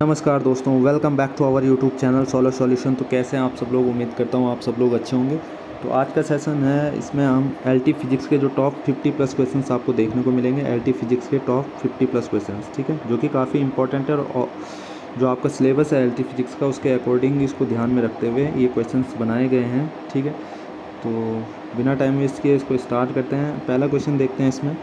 नमस्कार दोस्तों, welcome back to our YouTube channel Solar Solution. तो कैसे हैं आप सब लोग? उम्मीद करता हूँ आप सब लोग अच्छे होंगे। तो आज का सेशन है, इसमें हम एलटी फिजिक्स के जो टॉप 50 प्लस क्वेश्चंस आपको देखने को मिलेंगे। एलटी फिजिक्स के टॉप 50 प्लस क्वेश्चंस, ठीक है, जो कि काफ़ी इंपॉर्टेंट है और जो आपका सिलेबस है एलटी फिजिक्स का उसके अकॉर्डिंग इसको ध्यान में रखते हुए ये क्वेश्चंस बनाए गए हैं, ठीक है। तो बिना टाइम वेस्ट किए इसको स्टार्ट करते हैं। पहला क्वेश्चन देखते हैं।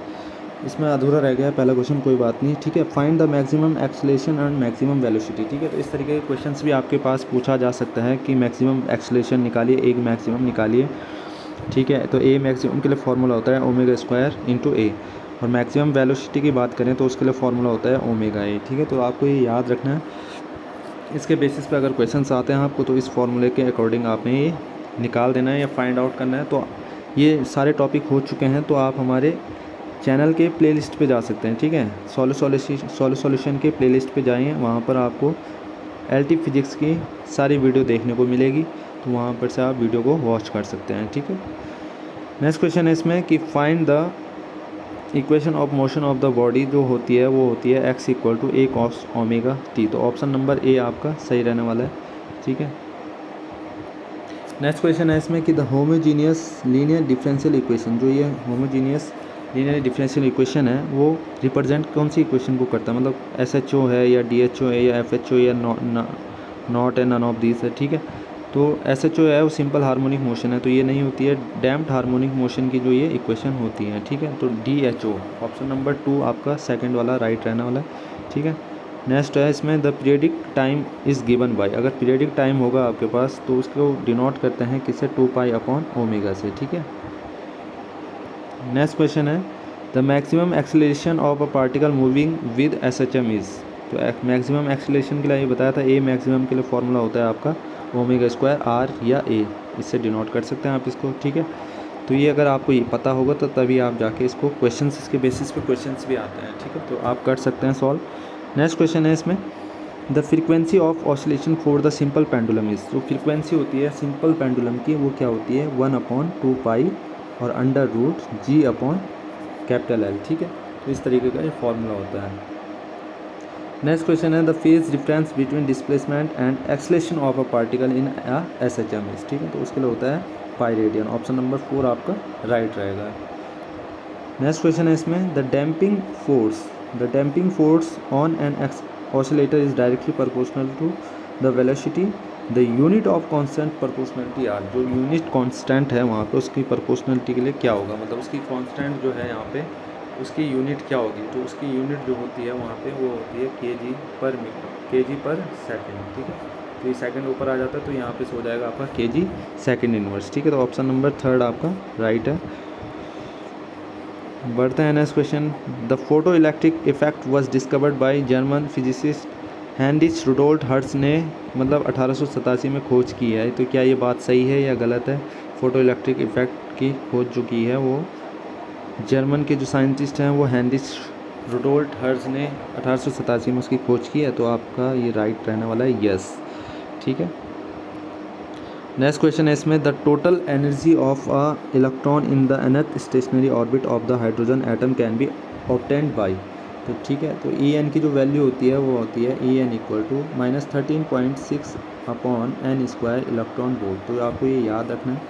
इसमें अधूरा रह गया है पहला क्वेश्चन, कोई बात नहीं, ठीक है। Find the maximum acceleration and maximum velocity, ठीक है। तो इस तरीके के क्वेश्चंस भी आपके पास पूछा जा सकता है कि मैक्सिमम एक्सेलरेशन निकालिए, एक मैक्सिमम निकालिए, ठीक है। तो ए मैक्सिमम के लिए फार्मूला होता है ओमेगा स्क्वायर इंटू ए, और मैक्सिमम वेलोसिटी की बात करें तो उसके लिए फार्मूला होता है ओमेगा ए, ठीक है। तो आपको ये याद रखना है। इसके बेसिस पे अगर क्वेश्चंस आते हैं आपको तो इस फार्मूले के अकॉर्डिंग आपने ये निकाल देना है या फाइंड आउट करना है। तो ये सारे टॉपिक हो चुके हैं, तो आप हमारे चैनल के प्लेलिस्ट पे जा सकते हैं, ठीक है। सोलर सॉल्यूशन के प्लेलिस्ट पे जाइए, वहाँ पर आपको एलटी फिजिक्स की सारी वीडियो देखने को मिलेगी, तो वहाँ पर से आप वीडियो को वॉच कर सकते हैं, ठीक है। नेक्स्ट क्वेश्चन है इसमें कि find the equation of motion of the body, जो होती है वो होती है x equal to a cos omega t. तो ऑप्शन नंबर ए आपका सही रहने वाला है, ठीक है। नेक्स्ट क्वेश्चन है इसमें कि the homogeneous linear differential equation, जो ये होमोजीनियस लीनियर डिफरेंशियल इक्वेशन है वो रिप्रेजेंट कौन सी इक्वेशन को करता है, मतलब एस एच ओ है या डी एच ओ है या एफ एच ओ या नॉट है, नन ऑफ दिस है, ठीक है। तो एस एच ओ है वो सिंपल हार्मोनिक मोशन है, तो ये नहीं होती है। डैम्प्ड हार्मोनिक मोशन की जो ये इक्वेशन होती है, ठीक है। तो D H O option number 2 आपका सेकंड वाला राइट रहने वाला है, ठीक है। नेक्स्ट है इसमें the periodic time is given by, अगर पीरियडिक टाइम होगा आपके पास तो उसको डिनोट करते हैं किससे, 2 पाई अपॉन ओमेगा से, ठीक है। नेक्स्ट क्वेश्चन है the maximum acceleration of a particle moving with S H M is. तो मैक्सिमम एक्सेलरेशन के लिए ये बताया था, ए मैक्सिमम के लिए फार्मूला होता है आपका ओमेगा स्क्वायर आर या ए, इससे डिनोट कर सकते हैं आप इसको, ठीक है। तो ये अगर आपको ये पता होगा तो तभी आप जाके इसको क्वेश्चंस, इसके बेसिस पे क्वेश्चंस भी आते हैं, ठीक है, तो आप कर सकते हैं सॉल्व। नेक्स्ट क्वेश्चन है इसमें the frequency of oscillation for the simple pendulum is, जो फ्रीक्वेंसी होती है सिंपल पेंडुलम की वो क्या होती है, 1/2 पाई और अंडर रूट जी अपॉन कैपिटल एल, ठीक है। तो इस तरीके का ये फॉर्मूला होता है। नेक्स्ट क्वेश्चन है the phase difference between displacement and acceleration of a particle in S H M is, ठीक है। तो उसके लिए होता है पाई रेडियन, ऑप्शन नंबर 4 आपका राइट रहेगा। नेक्स्ट क्वेश्चन है इसमें the damping force on an oscillator is directly proportional to the velocity, the unit of constant proportionality are, जो यूनिट कांस्टेंट है वहाँ पे उसकी प्रोपोर्शनलिटी के लिए क्या होगा, मतलब उसकी कांस्टेंट जो है यहाँ पे उसकी यूनिट क्या होगी। तो उसकी यूनिट जो होती है वहाँ पे वो होती है केजी पर सेकंड, ठीक है। तो ये सेकंड ऊपर आ जाता है तो यहाँ पे हो जाएगा आपका केजी सेकंड इनवर्स, ठीक है। तो ऑप्शन नंबर 3 आपका राइट है। बढ़ते हैं next question the photo electric effect was discovered by German physicist Heinrich Rudolf Hertz ने, मतलब 1887 में खोज की है। तो क्या ये बात सही है या गलत है? फोटो इलेक्ट्रिक इफेक्ट की खोज जो की है वो जर्मन के जो साइंटिस्ट हैं वो हेनरिच रुडोल्फ हर्ट्ज ने 1887 में उसकी खोज की है, तो आपका ये राइट रहने वाला है, यस, ठीक है। नेक्स्ट क्वेश्चन है इसमें the total energy of a electron in the nth stationery orbit of the hydrogen atom can be obtained by, तो ठीक है। तो ई एन की जो वैल्यू होती है वो होती है E N equal to -13.6 upon N square electron volt. तो आपको ये याद रखना है,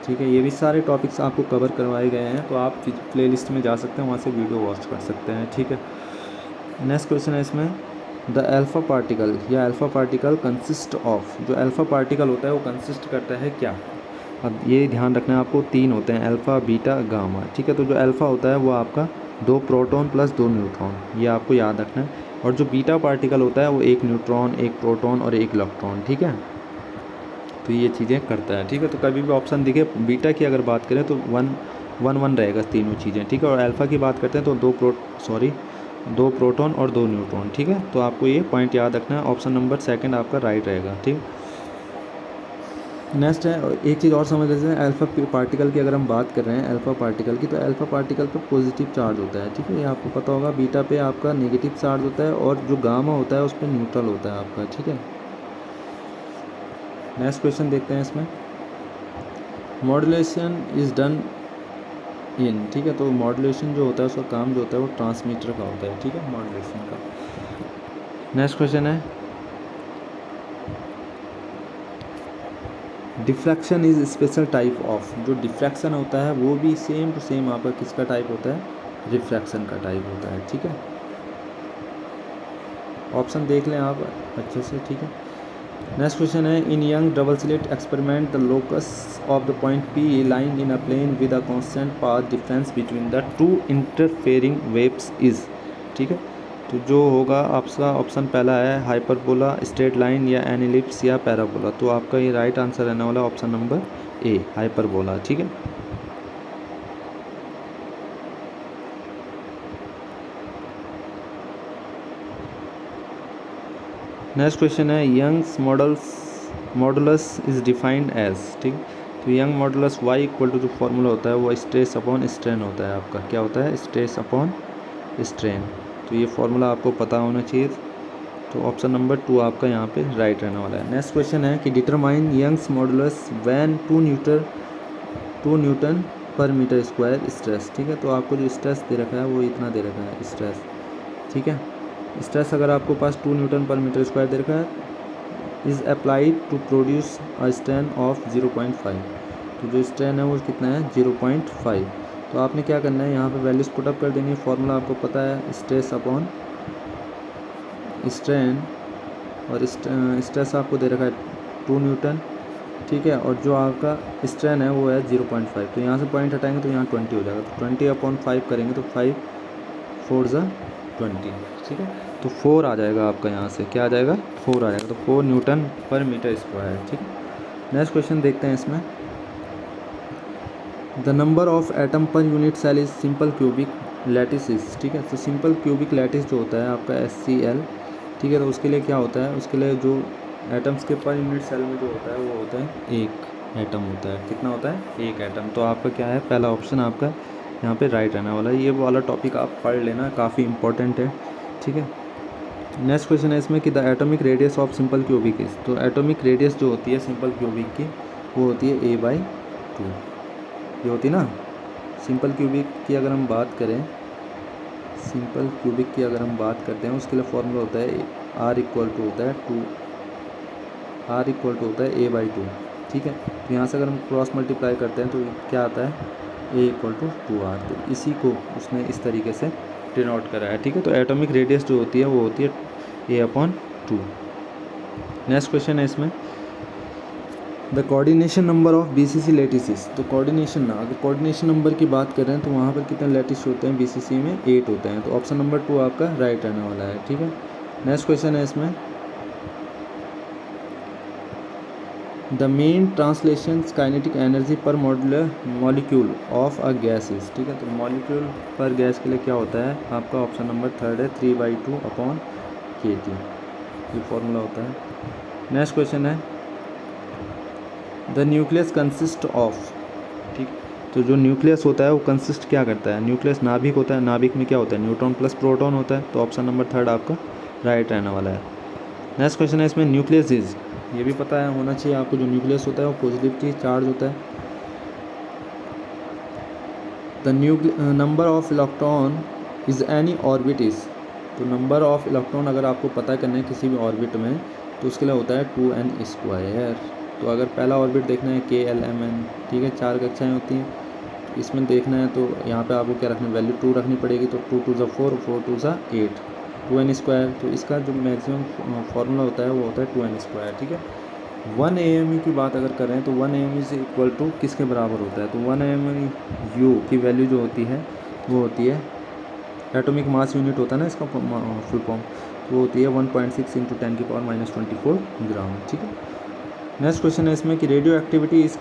ठीक है। ये भी सारे टॉपिक्स आपको कवर करवाए गए हैं, तो आप प्ले लिस्ट में जा सकते हैं, वहाँ से वीडियो वॉच कर सकते हैं, ठीक है। नेक्स्ट क्वेश्चन है इसमें द अल्फ़ा पार्टिकल या अल्फ़ा पार्टिकल कंसिस्ट ऑफ, जो अल्फ़ा पार्टिकल होता है वो कंसिस्ट करता है क्या। अब ये ध्यान रखना है आपको, 3 होते हैं अल्फ़ा बीटा गामा, ठीक है। तो जो अल्फ़ा होता है वो आपका 2 प्रोटॉन प्लस 2 न्यूट्रॉन, ये आपको याद रखना है। और जो बीटा पार्टिकल होता है वो 1 न्यूट्रॉन 1 प्रोटॉन और 1 इलेक्ट्रॉन, ठीक है। तो ये चीज़ें करता है, ठीक है। तो कभी भी ऑप्शन दिखे बीटा की अगर बात करें तो 1 1 1 रहेगा तीनों चीज़ें, ठीक है। और अल्फ़ा की बात करते हैं तो 2 प्रोटॉन और 2 न्यूट्रॉन, ठीक है। तो आपको ये पॉइंट याद रखना है, ऑप्शन नंबर 2 आपका राइट रहेगा, ठीक। नेक्स्ट है एक चीज़ और समझ लेते हैं, अल्फ़ा पार्टिकल की अगर हम बात कर रहे हैं अल्फ़ा पार्टिकल की, तो अल्फ़ा पार्टिकल पर पॉजिटिव चार्ज होता है, ठीक है, ये आपको पता होगा। बीटा पे आपका नेगेटिव चार्ज होता है और जो गामा होता है उस पर न्यूट्रल होता है आपका, ठीक है। नेक्स्ट क्वेश्चन देखते हैं इसमें मॉड्यूलेशन इज़ डन इन, ठीक है। तो मॉड्यूलेशन जो होता है उसका काम जो होता है वो ट्रांसमीटर का होता है, ठीक है, मॉड्यूलेशन का। नेक्स्ट क्वेश्चन है diffraction is special type of, जो डिफ्रैक्शन होता है वो भी सेम टू सेम आपका किसका टाइप होता है, रिफ्रैक्शन का टाइप होता है। ठीक है, ऑप्शन देख लें आप अच्छे से। ठीक है, नेक्स्ट क्वेश्चन है, in Young double slit experiment the locus of the point P lying in a plane with a constant path difference between the two interfering waves is. ठीक है, तो जो होगा आपका ऑप्शन पहला है हाइपरबोला, स्ट्रेट लाइन या एन एलिप्स या पैराबोला। तो आपका ये राइट आंसर रहने वाला ऑप्शन नंबर ए, हाइपरबोला। ठीक है, नेक्स्ट क्वेश्चन है, Young's modulus is defined as. ठीक, तो Young modulus Y equal to जो फॉर्मूला होता है वो स्ट्रेस अपॉन स्ट्रेन होता है। आपका क्या होता है, स्ट्रेस अपॉन स्ट्रेन। तो ये फॉर्मूला आपको पता होना चाहिए। तो ऑप्शन नंबर 2 आपका यहाँ पे राइट रहने वाला है। नेक्स्ट क्वेश्चन है कि determine Young's modulus when 2 newton per metre square stress. ठीक है, तो आपको जो स्ट्रेस दे रखा है वो इतना दे रखा है स्ट्रेस। ठीक है, स्ट्रेस अगर आपको पास 2 न्यूटन पर मीटर स्क्वायर दे रखा है is applied to produce a strain of 0.5। तो जो स्ट्रेन है वो कितना है, 0.5। तो आपने क्या करना है, यहाँ पे वैल्यूज पुटअप कर देनी है। फॉर्मूला आपको पता है, स्ट्रेस अपॉन स्ट्रेन, और स्ट्रेस आपको दे रखा है 2 न्यूटन। ठीक है, और जो आपका स्ट्रेन है वो है 0.5। तो यहाँ से पॉइंट हटाएंगे तो यहाँ 20 हो जाएगा। तो 20/5 करेंगे तो 5 4 20। ठीक है, तो 4 आ जाएगा आपका, यहाँ से क्या आ जाएगा, 4 आ जाएगा। तो 4 न्यूटन पर मीटर स्क्वायर। ठीक है, नेक्स्ट क्वेश्चन देखते हैं इसमें, the number of atom per unit cell is simple cubic lattice is. ठीक है, तो सिंपल क्यूबिक लैटिस जो होता है आपका SCl। ठीक है, तो उसके लिए क्या होता है, उसके लिए जो एटम्स के पर यूनिट सेल में जो होता है वो होता है 1 एटम होता है। कितना होता है, 1 एटम। तो आपका क्या है, पहला ऑप्शन आपका यहाँ पे राइट रहने वाला है। ये वाला टॉपिक आप पढ़ लेना, काफ़ी इंपॉर्टेंट है। ठीक है, नेक्स्ट क्वेश्चन है इसमें कि the atomic radius of simple cubic is. तो एटॉमिक रेडियस जो होती है सिंपल क्यूबिक की वो होती है a/2। ये होती है ना, सिंपल क्यूबिक की अगर हम बात करें, सिंपल क्यूबिक की अगर हम बात करते हैं उसके लिए फॉर्मूला होता है r इक्वल टू होता है a/2। ठीक है, तो यहाँ से अगर हम क्रॉस मल्टीप्लाई करते हैं तो क्या आता है, a/2r। तो इसी को उसने इस तरीके से डिनोट करा है। ठीक है, तो एटॉमिक रेडियस जो होती है वो होती है a/2। नेक्स्ट क्वेश्चन है इसमें, the coordination number of BCC lattices. तो अगर कोऑर्डिनेशन नंबर की बात करें तो वहाँ पर कितने लैटिस होते हैं BCC में, 8 होते हैं। तो ऑप्शन नंबर 2 आपका राइट रहने वाला है। ठीक है, नेक्स्ट क्वेश्चन है इसमें, the mean translation kinetic energy per molecule of a gas is. ठीक है, तो मॉलिक्यूल पर गैस के लिए क्या होता है आपका, ऑप्शन नंबर 3 है 3/2/kT। ये फॉर्मूला होता है। नेक्स्ट क्वेश्चन है, द न्यूक्लियस कंसिस्ट ऑफ। ठीक, तो जो न्यूक्लियस होता है वो कंसिस्ट क्या करता है, न्यूक्लियस नाभिक होता है। नाभिक में क्या होता है, न्यूट्रॉन प्लस प्रोटॉन होता है। तो ऑप्शन नंबर 3 आपका राइट रहने वाला है। नेक्स्ट क्वेश्चन है इसमें, न्यूक्लियस इज। ये भी पता है होना चाहिए आपको, जो न्यूक्लियस होता है वो पॉजिटिवली चार्ज होता है। The number of electron is any orbit is. तो नंबर ऑफ इलेक्ट्रॉन अगर आपको पता करना है किसी भी ऑर्बिट में तो उसके लिए होता है 2n²। तो अगर पहला ऑर्बिट देखना है KLMN। ठीक है, 4 कक्षाएँ होती हैं, इसमें देखना है तो यहाँ पे आपको क्या रखना है, वैल्यू 2 रखनी पड़ेगी। तो 2 2 4, 4 2 8, 2n²। तो इसका जो मैक्सिमम फार्मूला होता है वो होता है 2n²। ठीक है, 1 AMU की बात अगर करें तो 1 AMU से इक्वल टू किसके बराबर होता है, तो 1 AMU की वैल्यू जो होती है वो होती है, एटॉमिक मास यूनिट होता है ना इसका फुल फॉर्म, वो होती है 1.6 × 10⁻⁻24 ग्राम। ठीक है, नेक्स्ट क्वेश्चन है इसमें कि radioactivity is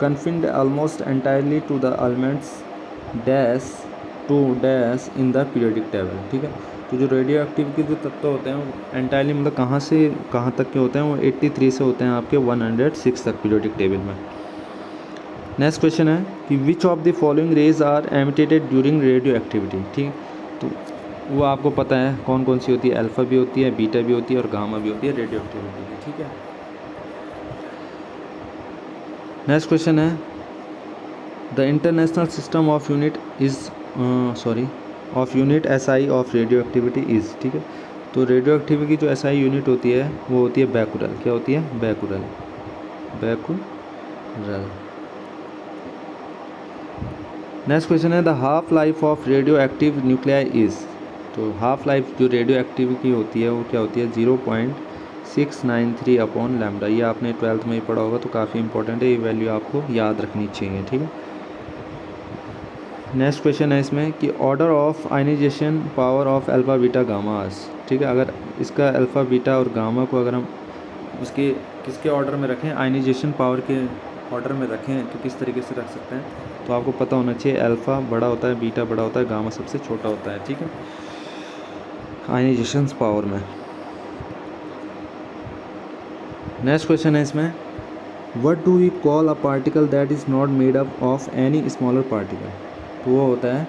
confined almost entirely to the elements dash in the periodic table. ठीक है, तो जो रेडियो एक्टिव के जो तत्व होते हैं वो एंटायरली मतलब कहाँ से कहाँ तक के होते हैं, वो 83 से होते हैं आपके 106 तक पीरियोडिक टेबल में। नेक्स्ट क्वेश्चन है कि which of the following rays are emitted during radioactivity. ठीक, तो वो आपको पता है कौन कौन सी होती है, अल्फ़ा भी होती है, बीटा भी होती है और गामा भी होती है रेडियो एक्टिविटी की। ठीक है, नेक्स्ट क्वेश्चन है, the international system of unit SI of radio activity is. ठीक है, तो रेडियो एक्टिविटी की जो SI यूनिट होती है वो होती है बैकुरल। क्या होती है, बैकुरल। नेक्स्ट क्वेश्चन है the half life of radio active nuclei is. तो हाफ लाइफ जो रेडियो एक्टिविटी होती है वो क्या होती है 0.693 अपॉन लैम्डा। ये आपने 12th में ही पढ़ा होगा तो काफ़ी इंपॉर्टेंट है, ये वैल्यू आपको याद रखनी चाहिए। ठीक है, नेक्स्ट क्वेश्चन है इसमें कि order of ionization power of alpha beta gammas. ठीक है, अगर इसका अल्फ़ा बीटा और गामा को अगर हम उसके किसके ऑर्डर में रखें, आयनाइजेशन पावर के ऑर्डर में रखें तो किस तरीके से रख सकते हैं। तो आपको पता होना चाहिए अल्फ़ा बड़ा होता है, बीटा बड़ा होता है, गामा सबसे छोटा होता है। ठीक है, आयनाइजेशन पावर में। नेक्स्ट क्वेश्चन है इसमें what do we call a particle that is not made up of any smaller particle. तो वो होता है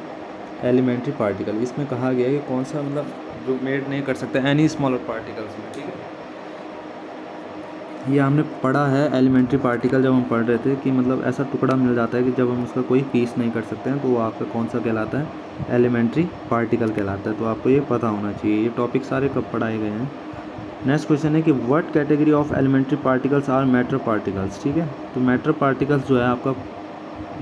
एलिमेंट्री पार्टिकल। इसमें कहा गया है कि कौन सा मतलब जो मेड नहीं कर सकता एनी स्मॉलर पार्टिकल्स में। ठीक है, ये हमने पढ़ा है एलिमेंट्री पार्टिकल जब हम पढ़ रहे थे कि मतलब ऐसा टुकड़ा मिल जाता है कि जब हम उसका कोई पीस नहीं कर सकते हैं तो वो आपका कौन सा कहलाता है, एलिमेंट्री पार्टिकल कहलाता है। तो आपको ये पता होना चाहिए, ये टॉपिक सारे कब पढ़ाए गए हैं। नेक्स्ट क्वेश्चन है कि what category of elementary particles are matter particles. ठीक है, तो मैटर पार्टिकल्स जो है आपका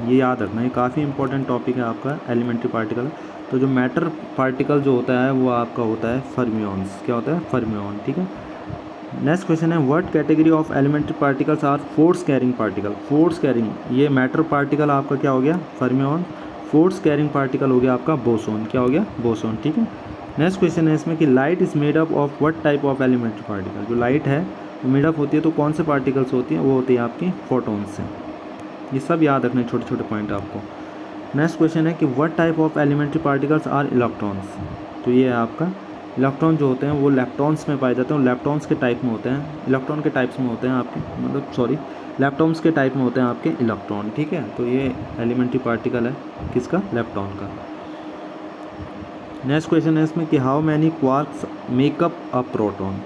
ये याद रखना, ये काफ़ी इंपॉर्टेंट टॉपिक है आपका एलिमेंट्री पार्टिकल। तो जो मैटर पार्टिकल जो होता है वो आपका होता है फर्मियंस। क्या होता है, फर्मियन। ठीक है, नेक्स्ट क्वेश्चन है what category of elementary particles are force carrying particle. Force carrying, ये मैटर पार्टिकल आपका क्या हो गया, फर्मियन। फोर्स कैरिंग पार्टिकल हो गया आपका बोसोन। क्या हो गया, बोसोन। ठीक है, नेक्स्ट क्वेश्चन है इसमें कि light is made up of what type of elementary particle. जो लाइट है वो मेड अप होती है तो कौन से पार्टिकल्स होती हैं, वो होती है आपकी फोटोन से। ये सब याद रखने छोटे छोटे पॉइंट आपको। नेक्स्ट क्वेश्चन है कि what type of elementary particles are electrons. तो ये है आपका इलेक्ट्रॉन जो होते हैं वो लैप्टॉन्स में पाए जाते हैं, लैप्टॉन्स के टाइप में होते हैं, इलेक्ट्रॉन के टाइप्स में होते हैं आपके, मतलब सॉरी लैप्टॉन्स के टाइप में होते हैं आपके इलेक्ट्रॉन। ठीक है, तो ये एलिमेंट्री पार्टिकल है किसका, लैप्टॉन का। नेक्स्ट क्वेश्चन है इसमें कि how many quarks makeup a proton.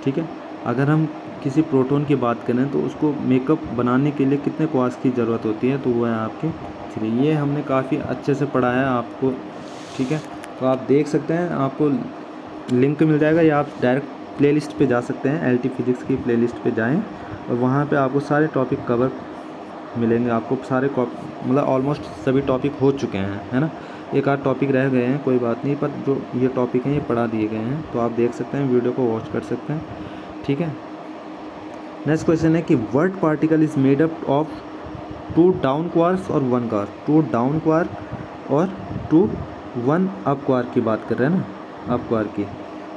ठीक है, अगर हम किसी प्रोटॉन की बात करें तो उसको मेकअप बनाने के लिए कितने क्वार्क्स की ज़रूरत होती है, तो वो है आपके 3। ये हमने काफ़ी अच्छे से पढ़ा है आपको। ठीक है, तो आप देख सकते हैं, आपको लिंक मिल जाएगा या आप डायरेक्ट प्लेलिस्ट पे जा सकते हैं, एलटी फिजिक्स की प्लेलिस्ट पे जाएं और वहाँ पे आपको सारे टॉपिक कवर मिलेंगे। आपको सारे मतलब ऑलमोस्ट सभी टॉपिक हो चुके हैं, है ना। एक आध टॉपिक रह गए हैं, कोई बात नहीं, पर जो ये टॉपिक हैं ये पढ़ा दिए गए हैं, तो आप देख सकते हैं, वीडियो को वॉच कर सकते हैं। ठीक है, नेक्स्ट क्वेश्चन है कि what particle is made up of 2 down quarks और 1 क्वार्क। 2 डाउन क्वार्क और 1 अप क्वार्क की बात कर रहे हैं ना, अप क्वार्क की।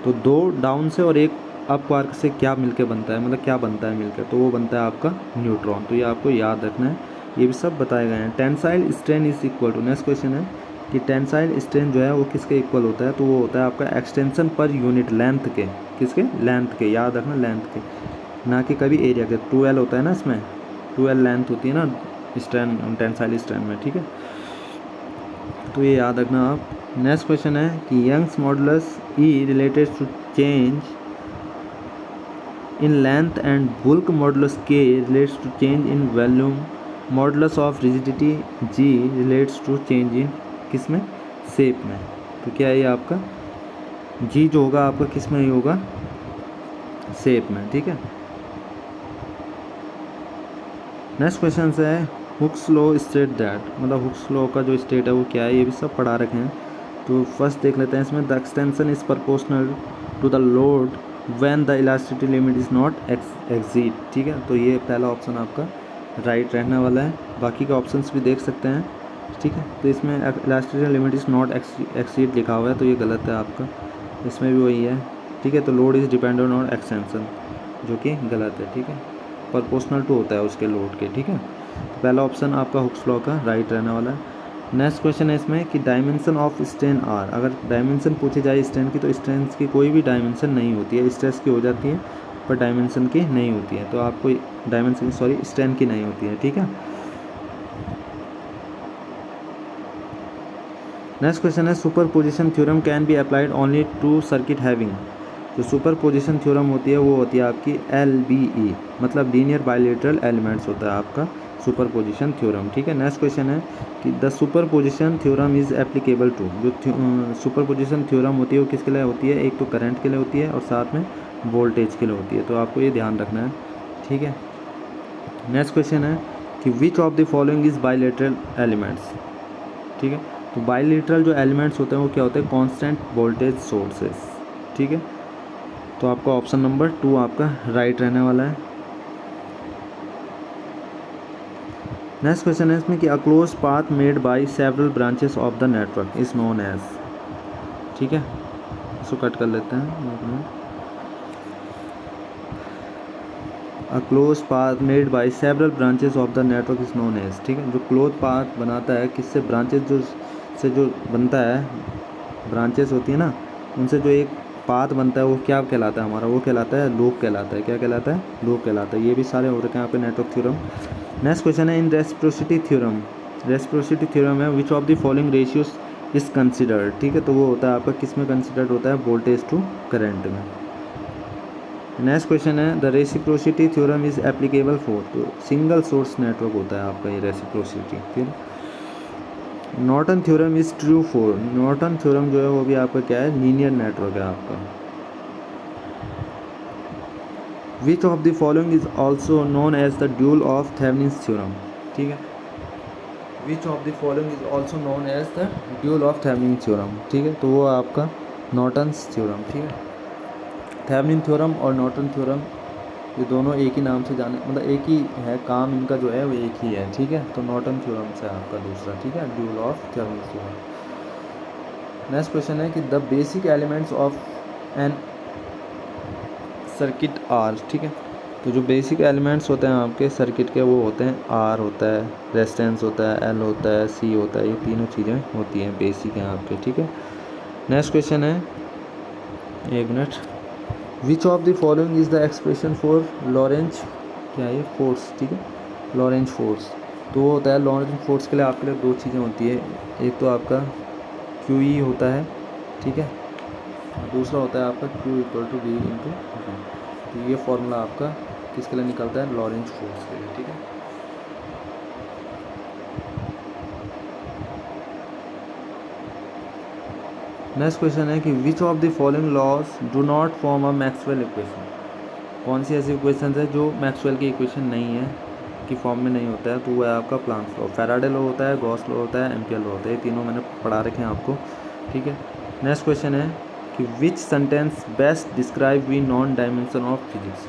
तो 2 डाउन से और 1 अप क्वार्क से क्या मिलके बनता है, मतलब क्या बनता है मिलकर, तो वो बनता है आपका न्यूट्रॉन। तो ये आपको याद रखना है, ये भी सब बताए गए हैं। Tensile strain is equal to, next question है कि टेंसाइल स्ट्रेन जो है वो किसके इक्वल होता है, तो वो होता है आपका एक्सटेंशन पर यूनिट लेंथ के, किसके, लेंथ के, याद रखना लेंथ के, ना कि कभी एरिया के। 2L होता है ना इसमें, 2L लेंथ होती है ना स्ट्रेन, टेंसाइल स्ट्रेन में। ठीक है, तो ये याद रखना आप। नेक्स्ट क्वेश्चन है कि Young's modulus E related to change in length and bulk modulus K relates to change in volume, modulus of rigidity G relates to change in किस में, शेप में। तो क्या है ये आपका जी जो होगा आपका किस में ही होगा, शेप में। ठीक है, नेक्स्ट क्वेश्चन है हुक्स लॉ स्टेट दैट, मतलब हुक्स लॉ का जो स्टेट है वो क्या है, ये भी सब पढ़ा रखे हैं। तो फर्स्ट देख लेते हैं इसमें, the extension is proportional to the load when the elasticity limit is not exceed. ठीक है, तो ये पहला ऑप्शन आपका राइट रहने वाला है। बाकी के ऑप्शंस भी देख सकते हैं। ठीक है, तो इसमें elasticity limit is not exceed लिखा हुआ है, तो ये गलत है आपका, इसमें भी वही है। ठीक है, तो load is dependent on extension, जो कि गलत है। ठीक है, प्रोपोर्शनल टू होता है उसके लोड के। ठीक है, तो पहला ऑप्शन आपका हुक्स लॉ का राइट रहने वाला है। नेक्स्ट क्वेश्चन है इसमें कि डायमेंशन ऑफ स्ट्रेन आर, अगर डायमेंशन पूछी जाए स्ट्रेन की तो स्ट्रेन की कोई भी डायमेंशन नहीं होती है, स्ट्रेस की हो जाती है पर डायमेंशन की नहीं होती है। तो आपको डायमेंशन स्ट्रेन की नहीं होती है। ठीक है, नेक्स्ट क्वेश्चन है superposition theorem can be applied only to circuit having. जो सुपरपोजिशन थ्योरम होती है वो होती है आपकी LBE, मतलब लीनियर बाइलेटरल एलिमेंट्स होता है आपका सुपरपोजिशन थ्योरम। ठीक है, नेक्स्ट क्वेश्चन है कि the superposition theorem is applicable to, जो सुपरपोजिशन थ्योरम होती है वो किसके लिए होती है, एक तो करंट के लिए होती है और साथ में वोल्टेज के लिए होती है। तो आपको ये ध्यान रखना है। ठीक है, नेक्स्ट क्वेश्चन है कि which of the following is bilateral elements, ठीक है। तो बाईलेटरल जो एलिमेंट्स होते हैं वो क्या होते हैं, कांस्टेंट वोल्टेज सोर्सेस, ठीक है। तो आपका ऑप्शन नंबर 2 आपका राइट रहने वाला है। नेक्स्ट क्वेश्चन है इसमें कि a close path made by several branches of the network is known as, ठीक है। इसको कट कर लेते हैं। A close path made by several branches of the network is known as, ठीक है। जो क्लोज पाथ बनाता है किससे, ब्रांचेस जो बनता है, ब्रांचेस होती है ना, उनसे जो एक पाथ बनता है वो क्या कहलाता है हमारा, वो कहलाता है लूप कहलाता है। क्या कहलाता है, लूप कहलाता है। ये भी सारे हो रखे हैं यहाँ पे नेटवर्क थ्योरम। नेक्स्ट क्वेश्चन है इन रेसिप्रोसिटी थ्योरम, रेसिप्रोसिटी थ्योरम है which of the following ratios is considered, ठीक है। तो वो होता है आपका किस में कंसिडर्ड होता है, वोल्टेज टू करंट में। नेक्स्ट क्वेश्चन है the reciprocity theorem is applicable for, तो सिंगल सोर्स नेटवर्क होता है आपका ये रेसिप्रोसिटी, ठीक है। Norton theorem is true for, Norton theorem जो है वो भी आपका क्या है, लीनियर नेटवर्क है आपका। Which of the following is also known as the dual of Thevenin's theorem, ठीक है। Which of the following is also known as the dual of Thevenin theorem, ठीक है। तो वो आपका नॉर्टन्स थ्योरम, ठीक है। थेवेनिन थ्योरम और नॉर्टन थ्योरम ये दोनों एक ही नाम से जाने, मतलब एक ही है, काम इनका जो है वो एक ही है, ठीक है। तो नॉर्टन थ्योरम से आपका दूसरा, ठीक है, dual of Thevenin theorem. Next question है कि the basic elements of an circuit are, ठीक है। तो जो बेसिक एलिमेंट्स होते हैं आपके सर्किट के वो होते हैं, आर होता है, रेजिस्टेंस होता है, एल होता है, सी होता है, ये तीनों चीज़ें होती हैं, बेसिक हैं आपके, ठीक है। नेक्स्ट क्वेश्चन है, एक minute, which of the following is the expression for Lorentz, क्या है, फोर्स, ठीक है, लॉरेंज फोर्स। तो वो होता है, लॉरेंज फोर्स के लिए आपके लिए दो चीज़ें होती है, एक तो आपका क्यू ई होता है, ठीक है, दूसरा होता है आपका Q equal to V into V. तो ये फॉर्मूला आपका किसके लिए निकलता है, लॉरेंज फोर्स के लिए, ठीक है। नेक्स्ट क्वेश्चन है कि which of the following laws do not form a Maxwell equation, कौन सी ऐसी इक्वेशन है जो मैक्सवेल की इक्वेशन नहीं है, की फॉर्म में नहीं होता है, तो वो है आपका प्लांक्स लॉ, फैराडे लॉ होता है, गॉस लॉ होता है, एम्पियर लॉ होता है, ये तीनों मैंने पढ़ा रखे हैं आपको, ठीक है। नेक्स्ट क्वेश्चन है कि which sentence best describe we non dimension of physics,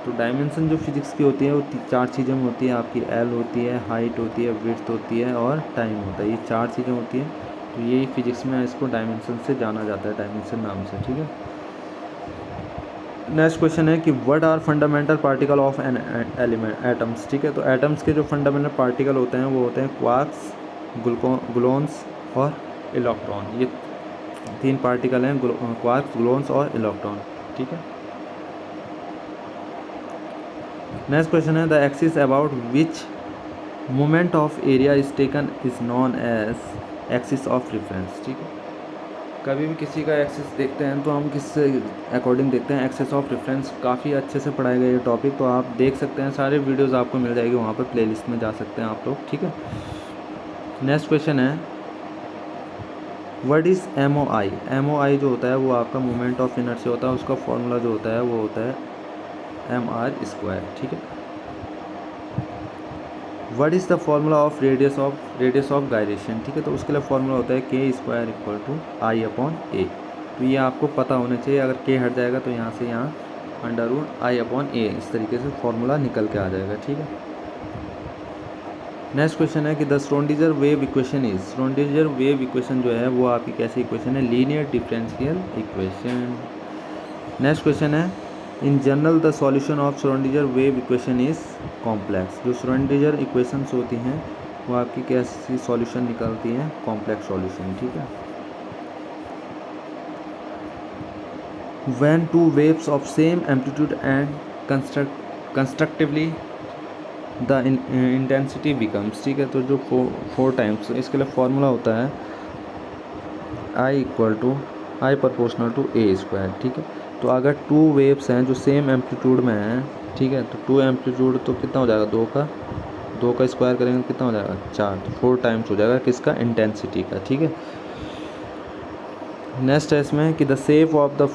तो डायमेंशन जो फिजिक्स की होती है वो चार चीज़ें में होती है आपकी, एल होती है, हाइट होती है, विड्थ होती है और टाइम होता है, ये चार चीज़ें होती हैं। तो यही फिजिक्स में इसको डायमेंशन से जाना जाता है, डायमेंशन नाम से, ठीक है। नेक्स्ट क्वेश्चन है कि what are fundamental particle of an element, atoms, ठीक है। तो एटम्स के जो फंडामेंटल पार्टिकल होते हैं वो होते हैं क्वार्क्स, ग्लून्स और इलेक्ट्रॉन, ये तीन पार्टिकल हैं, क्वार्क्स, ग्लून्स और इलेक्ट्रॉन, ठीक है। नेक्स्ट क्वेश्चन है the axis about which moment of area is taken is known as axis of reference, ठीक है। कभी भी किसी का एक्सिस देखते हैं तो हम किससे अकॉर्डिंग देखते हैं, एक्सिस ऑफ रेफरेंस। काफ़ी अच्छे से पढ़ाया गया ये टॉपिक, तो आप देख सकते हैं, सारे वीडियोस आपको मिल जाएगी वहाँ पर, प्लेलिस्ट में जा सकते हैं आप लोग, ठीक है। नेक्स्ट क्वेश्चन है what is M O I, M O I जो होता है वो आपका मोमेंट ऑफ इनर्शिया होता है, उसका फॉर्मूला जो होता है वो होता है एम आर स्क्वायर, ठीक है। What is the formula of radius of gyration, ठीक है। तो उसके लिए फॉर्मूला होता है K square equal to I upon A. तो ये आपको पता होना चाहिए, अगर के हट जाएगा तो यहाँ से यहाँ अंडर रूट आई अपॉन ए, इस तरीके से फॉर्मूला निकल के आ जाएगा, ठीक है। नेक्स्ट क्वेश्चन है कि the Schrodinger wave equation is, Schrodinger wave equation जो है वो आपकी कैसी इक्वेशन है, linear differential equation. Next question है in general the solution of Schrodinger wave equation is complex, जो श्रोडिंगर इक्वेशंस होती हैं वो आपकी कैसी सॉल्यूशन निकलती हैं, कॉम्प्लेक्स सॉल्यूशन, ठीक है। When two waves of same amplitude and constructively the intensity becomes, ठीक है। तो जो फोर टाइम्स, इसके लिए फॉर्मूला होता है I equal to I proportional to A square, ठीक है। तो अगर टू वेव्स हैं जो सेम एम्पलीट्यूड में हैं, ठीक है, तो टू एम्पलीट्यूड तो कितना हो जाएगा, दो का स्क्वायर करेंगे कितना हो जाएगा, 4, तो 4 टाइम्स हो जाएगा किसका, इंटेंसिटी का, ठीक है। नेक्स्ट है इसमें कि the shape of the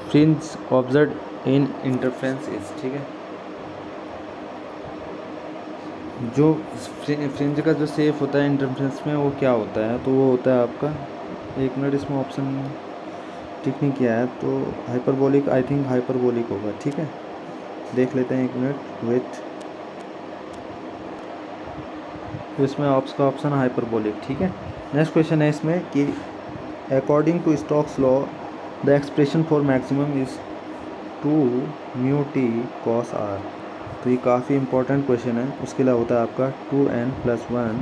fringe observe in interference is, ठीक है। जो फ्रिंज का जो शेप होता है इंटरफेरेंस में वो क्या होता है, तो वो होता है आपका, एक मिनट इसमें ऑप्शन टिक नहीं किया है, तो हाइपरबोलिक, आई थिंक हाइपरबोलिक होगा, ठीक है, देख लेते हैं, एक मिनट वेट। तो इसमें ऑप्स का ऑप्शन हाइपरबोलिक, ठीक है। नेक्स्ट क्वेश्चन है इसमें कि according to Stokes law the expression for maximum is 2μt cos r। तो ये काफ़ी इंपॉर्टेंट क्वेश्चन है। उसके लिए होता है आपका 2n+1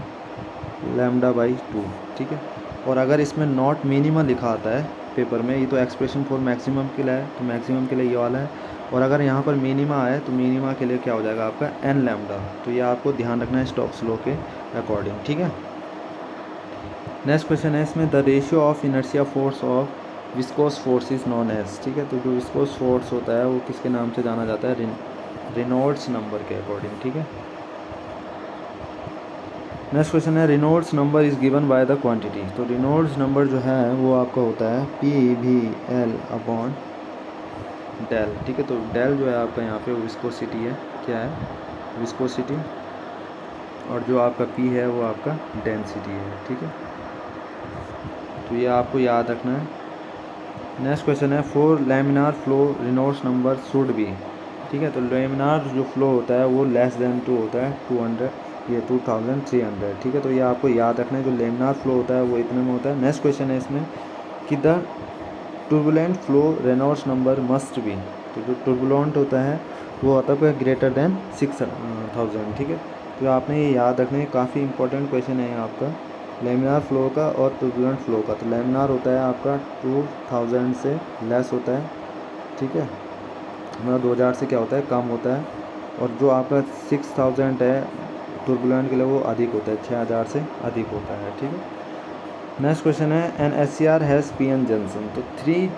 λ/2, ठीक है। और अगर इसमें नॉट मिनिमम लिखा आता है पेपर में, ये तो एक्सप्रेशन फॉर मैक्सिमम के लिए है, तो मैक्सिमम के लिए ये वाला है। और अगर यहाँ पर मिनिमा आए तो मिनिमा के लिए क्या हो जाएगा आपका n लैम्डा। तो ये आपको ध्यान रखना है स्टोक्स लॉ के अकॉर्डिंग, ठीक है। नेक्स्ट क्वेश्चन है इसमें the ratio of inertia force of viscous force is known as, ठीक है। तो जो विस्कोस फोर्स होता है वो किसके नाम से जाना जाता है, रेनॉल्ड्स नंबर के अकॉर्डिंग, ठीक है। नेक्स्ट क्वेश्चन है Reynolds number is given by the quantity. तो रेनॉल्ड्स नंबर जो है वो आपका होता है PV/L/del, ठीक है। तो डेल जो है आपका यहाँ पे विस्कोसिटी है, क्या है, विस्कोसिटी, और जो आपका P है वो आपका डेंसिटी है, ठीक है। तो ये आपको याद रखना है। नेक्स्ट क्वेश्चन है for laminar flow Reynolds number should be, ठीक है। तो लैमिनार जो फ्लो होता है वो लेस देन 2 होता है, 200, ये 2300, ठीक है। तो ये आपको याद रखना है, जो लैमिनार फ्लो होता है वो इतने में होता है। नेक्स्ट क्वेश्चन है इसमें कि the turbulent flow Reynolds number must be. तो जो टुर्बुलेंट होता है वो होता है ग्रेटर देन 6000, ठीक है। तो आपने ये याद रखना है, काफ़ी इंपॉर्टेंट क्वेश्चन है आपका लैमिनार फ्लो का और टुर्बुलेंट फ्लो का। तो लैमिनार होता है आपका 2000 से लेस होता है, ठीक है, मतलब 2000 से क्या होता है, कम होता है। और जो आपका 6000 है टुर्बुलेंट के लिए वो अधिक होता है, 6000 से अधिक होता है, ठीक है। नेक्स्ट क्वेश्चन है एन SCR हैज़ PN जंक्शन। तो 3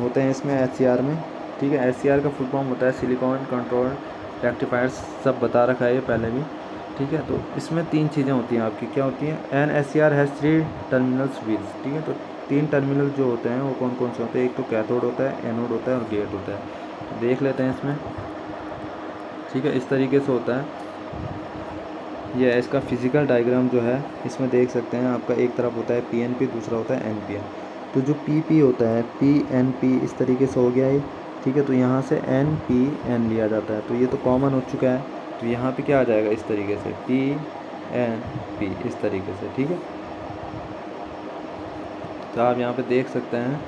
होते हैं इसमें SCR में, ठीक है। SCR का फुल फॉर्म होता है सिलिकॉन कंट्रोल रेक्टिफायर्स, सब बता रखा है ये पहले भी, ठीक है। तो इसमें 3 चीज़ें होती हैं आपकी, क्या होती हैं, an SCR has 3 terminals with, ठीक है। तो 3 टर्मिनल जो होते हैं वो कौन कौन से होते हैं, एक तो कैथोड होता है, एनोड होता है और गेट होता है। तो देख लेते हैं इसमें, ठीक है, इस तरीके से होता है। ये इसका फिजिकल डायग्राम जो है इसमें देख सकते हैं, आपका एक तरफ होता है PNP, दूसरा होता है NPN। तो जो PP होता है PNP इस तरीके से हो गया ये, ठीक है। तो यहाँ से NPN लिया जाता है, तो ये तो कॉमन हो चुका है। तो यहाँ पे क्या आ जाएगा इस तरीके से PNP इस तरीके से, ठीक है। तो आप यहाँ पे देख सकते हैं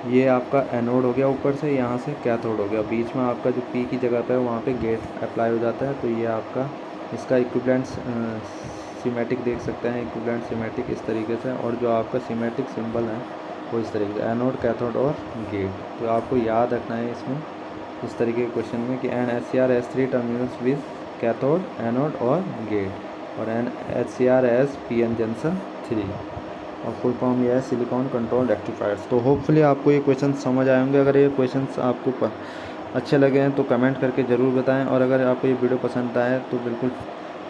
ये आपका एनोड हो गया ऊपर से, यहाँ से कैथोड हो गया, बीच में आपका जो P की जगह पे है वहाँ पे गेट अप्लाई हो जाता है। तो ये आपका इसका इक्विवेलेंट सीमेटिक देख सकते हैं, इक्विवेलेंट सीमेटिक इस तरीके से। और जो आपका सीमेटिक सिंबल है वो इस तरीके से, एनोड कैथोड और गेट। तो आपको याद रखना है इसमें इस तरीके के क्वेश्चन में कि an SCR has 3 terminals with cathode, anode और गेट, और an SCR has PN junction 3, और फुल फॉर्म ये है सिलिकॉन कंट्रोल रेक्टिफायर्स। तो होपफुली आपको ये क्वेश्चन समझ आए होंगे। अगर ये क्वेश्चंस आपको अच्छे लगे हैं तो कमेंट करके ज़रूर बताएं, और अगर आपको ये वीडियो पसंद आए तो बिल्कुल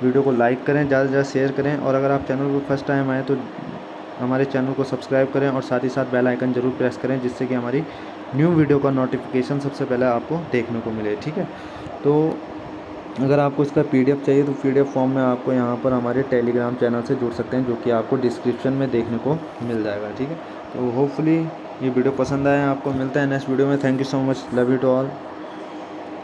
वीडियो को लाइक करें, ज़्यादा से ज़्यादा शेयर करें, और अगर आप चैनल पर फर्स्ट टाइम आए तो हमारे चैनल को सब्सक्राइब करें और साथ ही साथ बेल आइकन ज़रूर प्रेस करें, जिससे कि हमारी न्यू वीडियो का नोटिफिकेशन सबसे पहले आपको देखने को मिले, ठीक है। तो अगर आपको इसका PDF चाहिए तो PDF फॉर्म में आपको यहाँ पर हमारे टेलीग्राम चैनल से जुड़ सकते हैं, जो कि आपको डिस्क्रिप्शन में देखने को मिल जाएगा, ठीक है। तो होपफुली ये वीडियो पसंद आए आपको। मिलता है नेक्स्ट वीडियो में। Thank you so much, love you to all.